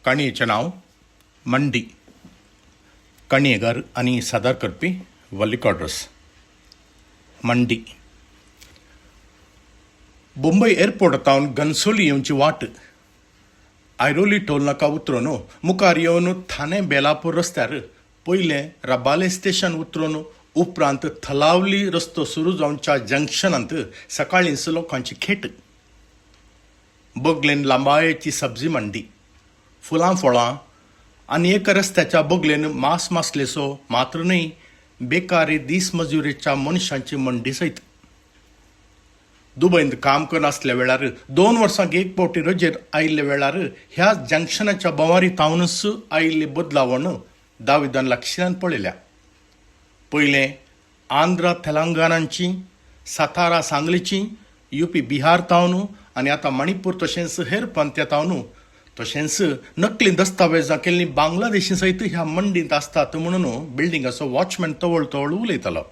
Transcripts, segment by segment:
काणयेचें नांव मंडी. काणयेकार आनी सादर करपी वल्लिकॉड्रस. मंडी. मुंबय एअरपोर्टांत घनसोली येवची वाट आयरोली टोल नाका उतरून मुखार येवन ठाणे बेलापूर रस्त्यार पयलें रबाले स्टेशन उतरून उपरांत थलावली रस्तो सुरू जावच्या जंक्शनांत सकाळींच लोकांची खेट. बगलेन लांबायेची सब्जी मंडी, फुलां फळां आनी एका रस्त्याच्या बगलेन मासलेसो मात्र न्हय बेकारी दीस मजुरेच्या मनशांची मंडी सयत. दुबयंत काम करनासल्या वेळार 2 वर्सांक एक फावटी रजेर आयिल्ल्या वेळार ह्या जंक्शनाच्या बोवारी तावनच आयिल्ले बदलावण दाविदान लागशिल्ल्यान पळयल्या. पयलें आंध्रा तेलंगणाची, सातारा सांगलीची, UP बिहार तावन आनी आतां मणिपूर तशेंच हेर प्रांत्या तावन तशेंच नकली दस्तावेजां केल्लीं बांगलादेशी सयत ह्या मंडींत आसतात म्हणून बिल्डिंगाचो वॉचमॅन तवळ उलयतालो.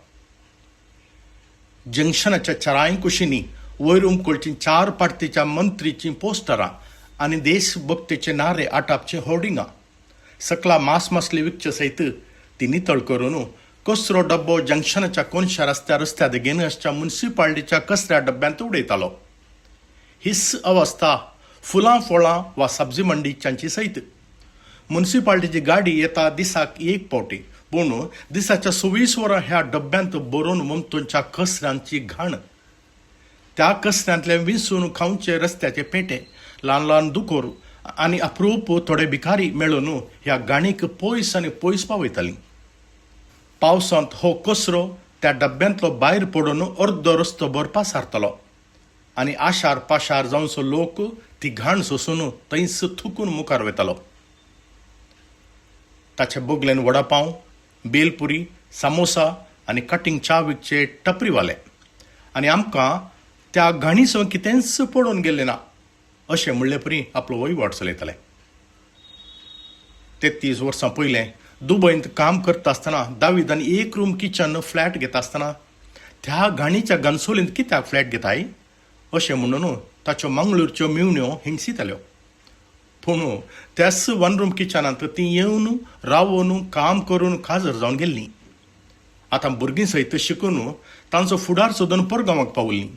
जंक्शनाच्या चाराय कुशींनी वयर उमकुलची 4 पार्टीच्या मंत्रीची पोस्टरां आनी देशभक्तीचे नारे आटापचे होर्डिंगां, सकला मासले विकचे सयत ती नितळ करून कचरो डब्बो जंक्शनाच्या कोनशा रस्त्या देगेन आसच्या म्युनिसिपालिटीच्या कचऱ्या डब्यांत उडयतालो. हिस्स अवस्था फुलां फळां वा सब्जी मंडीच्यांची सयत. म्युनिसिपालिटीची गाडी येता दिसाक एक फावटी, पूण दिसाच्या 24 वरां ह्या डब्यांत बरोवन ममतूंच्या कचऱ्यांची घाण. त्या कचऱ्यांतले विंसून खावचे रस्त्याचे पेटे, ल्हान दुकोर आनी अप्रूप थोडे भिकारी मेळून ह्या घाणीक पयस आनी पयस पावयतालीं. पावसांत हो कचरो त्या डब्यांतलो भायर पडून अर्दो रस्तो भरपा सारतलो आनी आशार पाशार जावचो लोक ती घाण सोसून थंयच थुकून मुखार वयतालो. ताचे बगलेन वडापाव, बेलपुरी, समोसा आनी कटींग च्या विकचे टपरीवाले आनी आमकां त्या घाणीचो कितेंच पडून गेल्लें ना अशें म्हणले परी आपलो वयवाट चलयताले. 33 वर्सां पयलें दुबयंत काम करता आसतना दाविदान 1 रूम किचन फ्लॅट घेता आसतना त्या घाणीच्या घनसोलींत कित्याक फ्लॅट घेताय अशें म्हणून ताच्यो मंगळूरच्यो मिवण्यो हिंगसिताल्यो. पूण त्याच 1 रूम किचनांत ती येवन रावून काम करून काजर जावन गेल्लीं. आतां भुरगीं सयत शिकून तांचो फुडार सोदून परगांवाक पावल्लीं.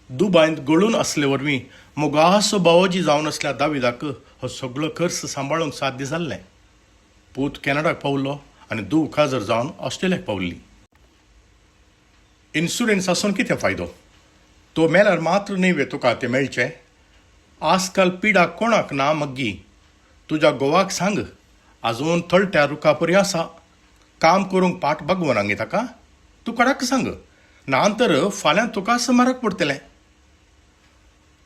दुबयंत गळून आसले वरवीं मोगासो बावोजी जावन आसल्या दाविदाक हो सगळो खर्च सांबाळूंक साध्य जाल्लें. पूत कॅनडाक पावलो आनी काजर जावन ऑस्ट्रेलियाक पावल्ली. इन्शुरन्स आसून कितें फायदो? तो मेल्यार मात्र न्हय तुका तें मेळचें. आजकाल पिडा कोणाक ना मग्गी. तुज्या गोवाक सांग, आजून थळट्या रुखा परी आसा. काम करूंक पाट भगवनांगे ताका. तूं कोणाक सांग, नांतर फाल्यां तुकाच मारक पडटलें.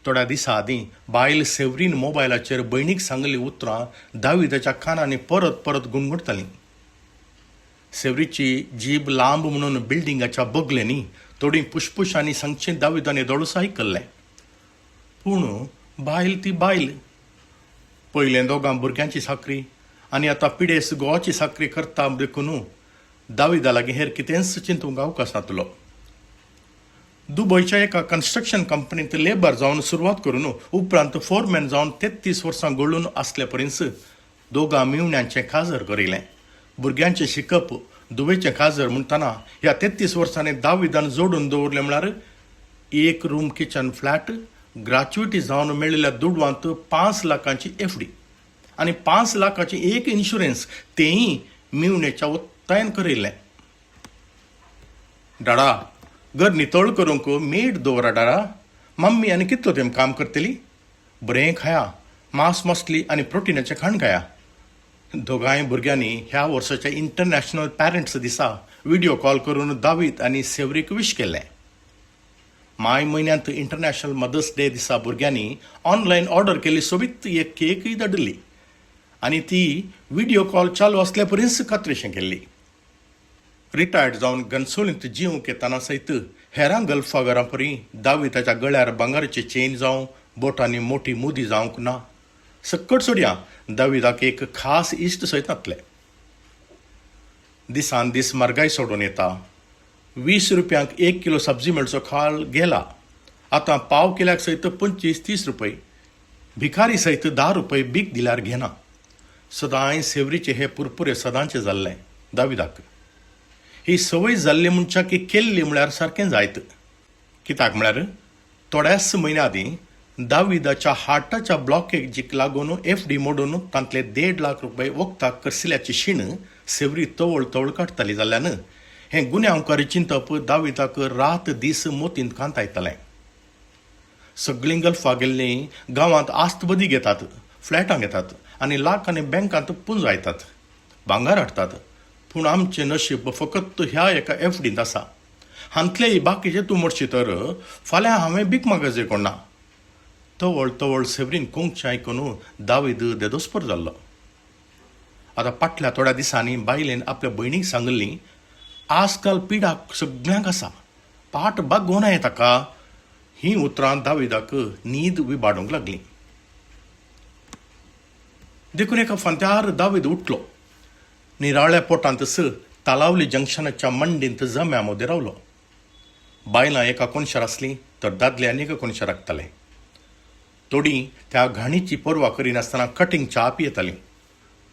थोड्या दिसा आदीं बायल सेवरीन मोबायलाचेर भयणीक सांगली उतरां दाविदाच्या कानांनी परत गुणगुणतालीं. सेवरीची जीब लांब म्हणून बिल्डिंगाच्या बगलेंनी थोडी पुशपुशांनी सांगचें दाविदान दोळस आयकल्लें. पूण बायल ती बायल. पयलें 2 भुरग्यांची साकरी आनी आतां पिडेस गोवाची साकरी करता देखून दाविदा लागीं हेर कितेंच चिंतूंक अवकाश नातलो. दुबयच्या एका कन्स्ट्रक्शन कंपनींत लेबर जावन सुरवात करून उपरांत फोरमॅन जावन 33 वर्सां गळून आसले पर्यंत 2 मिवण्यांचें काजर करिल्लें. भुरग्यांचें शिकप दुबयचें काजर म्हणटना ह्या 33 वर्सांनी दाविदान जोडून दवरलें म्हळ्यार 1 रूम किचन फ्लॅट, ग्रॅच्युटी जावन मेळिल्ल्या दुडवांत 5 लाखांची FD आनी 5 लाखांची एक इन्शुरन्स, तेंय मिवणेच्या उत्तायन करिल्लें. डाडा, घर नितळ करूंक मेड दवरा डाडा. मम्मी आनी कितलो तेम काम करतली. बरें खाया, मांस मसली आनी प्रोटिनाचें खाण खाया. 2 भुरग्यांनी ह्या वर्साच्या इंटरनॅशनल पॅरंट्स दिसा व्हिडिओ कॉल करून दावीद आनी सेवरीक विश केल्लें. माय म्हयन्यांत इंटरनॅशनल मदर्स डे दिसा भुरग्यांनी ऑनलायन ऑर्डर केल्ली सोबीत एक केकय धाडली आनी ती व्हिडिओ कॉल चालू आसले पर्यंत खात्रेशें केल्ली. रिटायर्ड जावन घनसोलींत जिवंक येताना सयत हेरां गल्फागरां परी दाविदाच्या गळ्यार भांगाराची चेन जावं, बोटांनी मोठी मुदी जावंक ना. सक्कट सोडया, दाविदाक एक खास इश्ट सयत नातले. दिसान दीस म्हारगाय सोडून येता. 20 रुपयांक 1 किलो सब्जी मेळचो खाल गेला. आतां पाव किल्याक सयत 25-30 रुपये. भिकारी सयत ₹10 बीक दिल्यार घेना. सदांय सेवरीचे हे पुरपुरे सदांचे जाल्ले दाविदाक. ही संवय जाल्ली मनशाक केल्ली म्हळ्यार सारकें जायत. कित्याक म्हळ्यार थोड्याच म्हयन्या आदीं दाविदाच्या हार्टाच्या ब्लॉकेजीक लागून FD मोडून तांतले ₹1.5 लाख वखदाक करसिल्याची शीण सेवरी तवळ तवळ काडटाली जाल्यान हें गुन्यांवकारी चिंतप दाविदाक रात दीस मोतींत कांतायतालें. सगळीं गल्फा गेल्लीं गांवांत आस्तबदी घेतात, फ्लॅटां घेतात आनी लाख आनी बँकांत पुंज आयतात, भांगार हाडटात. पूण आमचें नशीब फकत ह्या एका FDंत आसा. हांतलेय बाकीचे तूं म्हणशी तर फाल्यां हांवें भीक मागचे कोण ना. तवळ तवळ सेवरीन कोंकचें आयकून दावीद देदोस्पर जाल्लो. आतां फाटल्या थोड्या दिसांनी बायलेन आपल्या भयणीक सांगल्ली, आजकाल पिडाक सगळ्यांक आसा, पाट बागोवन येता ताका. ही उतरां दाविदाक न्हीद विबाडूंक लागली. देखून एका फांत्यार दावीद उठलो. निराळ्या पोटांत तालावली जंक्शनाच्या मंडींत जम्या मोदें रावलो. बायलां एका कोनशार आसलीं तर दादले आनीक कोनशार राखताले. थोडीं त्या घाणीची पर्वा करिनासतना कटींग च्या पियेतालीं.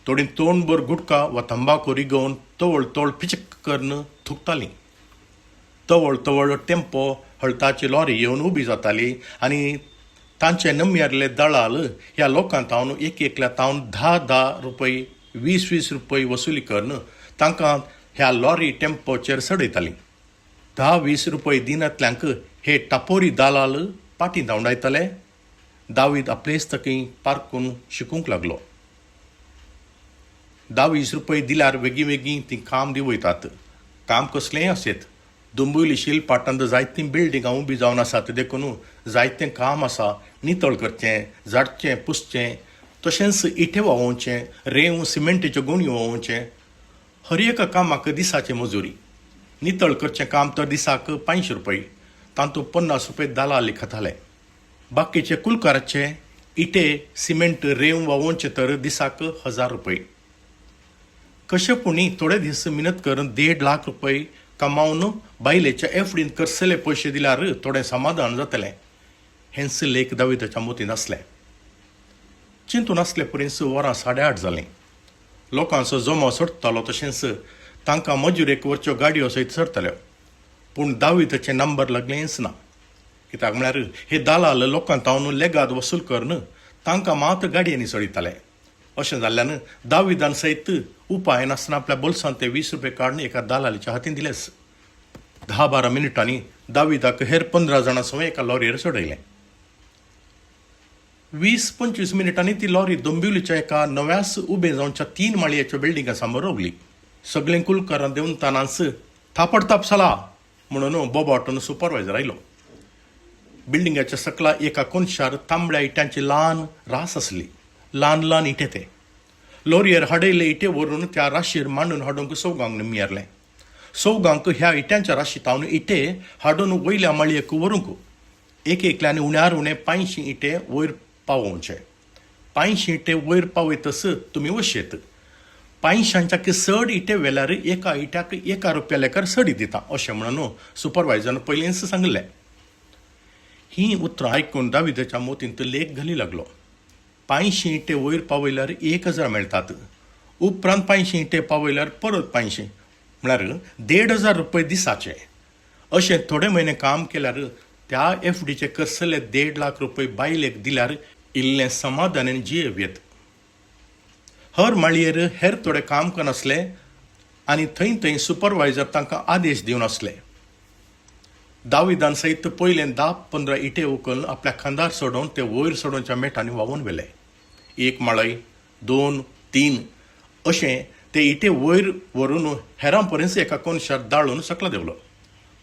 थोडीं तोंडभर गुटका वा तंबाखू रिगोवन तवळ तवळ पिचक करून थुकतालीं. तवळ तवळ टेम्पो हळताची लॉरी येवन उबी जाताली आनी तांचे नम्यारले दळाल ह्या लोकांक तावन एकल्या तावन ₹10 ₹20 वसुली करून तांकां ह्या लॉरी टेम्पोचेर चडयतालीं. ₹10-20 दिनांतल्यांक हे टापोरी दालाल पाटी धांवडायताले. दावीद आपलेच तकी पारकून शिकूंक लागलो. ₹10-20 दिल्यार वेगळीं तीं काम दिवयतात. काम कसलेंय आसत. दुंबुली शिलपाटांत जायतीं बिल्डिंगां उबी जावन आसात देखून जायतें काम आसा. नितळ करचें, झाडचें, पुसचें, तशेंच इटे व्हांवोवचें, रेंव सिमेंटीच्यो गुणयो व्हांवोवचें. हर एका कामाक दिसाची मजुरी. नितळ करचें काम तर दिसाक ₹500, तातूंत ₹50 दालाली खाताले. बाकीचे कुलकाराचे इटे सिमेंट रेंव व्हांवोवचें तर दिसाक ₹1000. कशें पुणी थोडे दीस मिनत करून ₹1.5 लाख कमावन बायलेच्या FDंत करसले पयशे दिल्यार थोडें समाधान जातलें. हेंच लेख दाविदाच्या मोतीन आसलें. चिंतून आसले परीस वरां 8:30 जालीं. लोकांचो जमो सडटालो तशेंच तांकां मजुरेक वरच्यो गाडयो सयत सरताल्यो. पूण दाविदाचें नंबर लागलेंच ना. कित्याक म्हळ्यार हे दालाल लोकांक तावन लेगाद वसूल करून तांकां मात गाडयेनी चडयताले. अशें जाल्ल्यान दाविदान सयत उपाय नासतना आपल्या बोल्सांत ते ₹20 काडून एका दालालीच्या हातीन दिलेस. 10-12 मिनटांनी दाविदाक हेर 15 जाणां सवय एका लॉरीर चडयलें. 20-25 मिनटांनी ती लॉरी दोंबिवलीच्या एका नव्यास उबे जावच्या 3 माळयेच्या बिल्डिंगा समोर रावली. सगळें कुलकारां देवन तानाच थापडताप चला म्हणून बोबाटून सुपरवायझर आयलो. बिल्डिंगाच्या सकला एका कोनशार तांबड्या इट्यांची ल्हान रास आसली. ल्हान ल्हान इटे ते. लॉरयेर हाडयले इटे व्हरून त्या राशीर मांडून हाडूंक सौगांक निमियरलें. सौगांक ह्या इट्यांच्या राशी तावन इटे हाडून वयल्या माळयेक व्हरूंक एकल्यानी उण्यार उणे 500 इटे वयर पावोवचे. 500 इटे वयर पावयतस तुमी वशेत. 500च्याक चड इटे व्हेल्यार एका इट्याक ₹1 लेखार सडी दिता अशें म्हणून सुपरवायझरान पयलींच सांगलें. ही उतरां आयकून दाविदाच्या मोतींत लेख घाली लागलो. 500 इटे वयर पावयल्यार 1000 मेळटात. उपरांत 500 इटे पावयल्यार परत 500 म्हळ्यार ₹1,500 दिसाचे. अशें थोडे म्हयने काम केल्यार त्या FDचे करसले ₹1.5 लाख बायलेक दिल्यार इल्लें समाधानान जियेव येत. हर माळयेर हेर थोडे काम करनासले आनी थंय सुपरवायझर तांकां आदेश दिवन आसले. दाविदान सयत पयले 10-15 इटे उखलून आपल्या खांदार सोडून ते वयर सोडूनच्या मेटांनी व्हांवून व्हेले. 1 माळय, 2, 3 अशें ते इटे वयर व्हरून हेरां पर्यंत एका कोनशार दाळून सकला देवलो.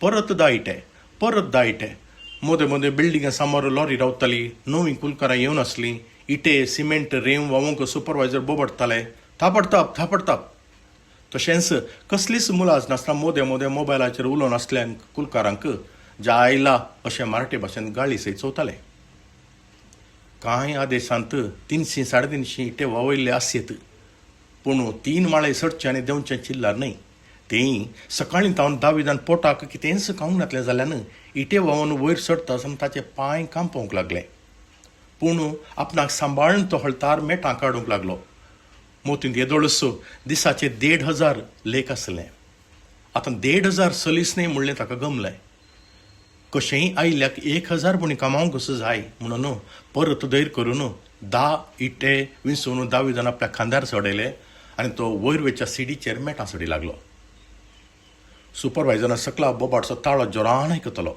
परत 10 इटे, परत 10 इटे. मोदे मोदे बिल्डिंगा समोर लॉरी रावताली. नवीं कुलकारां येवन आसलीं. इटे सिमेंट रेंव व्हांवूंक सुपरवायझर बोबडताले, थापडताप. तशेंच कसलीच मुलाज नासतना मोदे मोदे मोबायलाचेर उलोवन आसल्या कुलकारांक ज्या आयला अशें मराठी भाशेन गाळी सयत चवताले. कांय आदेशांत 300-350 इटे वावयल्ले आसयत. पूण 3 माळे सडचे आनी देंवचें चिल्लार न्हय. तेंय सकाळीं तावन दाविदान पोटाक कितेंच खावंक नातलें जाल्यान इटे व्हांवून वयर सडटा आसतना ताचे पांय कांपोवंक लागले. पूण आपणाक सांबाळून तो हळतार मेटां काडूंक लागलो. मोतीन येदोळसो दिसाचे 1,500 लेख आसले. आतां 1,500 सलीस न्ही म्हणलें ताका गमलें. कशेंय आयल्याक 1,000 पुणी कमावंक कसो जाय म्हणून परत धैर्य करून 10 इटे विंसून दाविदान आपल्या खांद्यार चडयले आनी तो वयर वेच्या सिडीचेर मेटां चडी लागलो. सुपरवायझरान सकला बोबाटचो ताळो जोरान आयकतलो.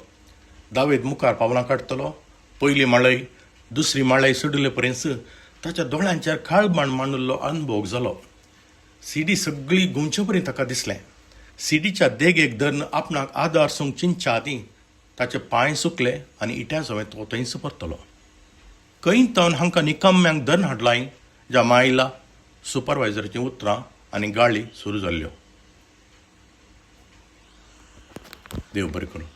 दावीद मुखार पावलां काडटलो. पयली माळय दुसरी माळय चडिल्ले पर्यंत ताच्या दोळ्यांचेर काळबाण मांडिल्लो अनुभव जालो. सिडी सगळी गुंचे पर्यंत ताका दिसलें. सिडीच्या देगेक धरून आपणाक आदार सोंक चिंतच्या आदीं ताचे पांय सुकले आनी इट्या सवय तो थंयच परतलो. खंय तावन हांकां निकम्यांक धरून हाडलाय ज्या मायला सुपरवायझराचीं उतरां आनी गाळी सुरू जाल्ल्यो. देव बरें करूं.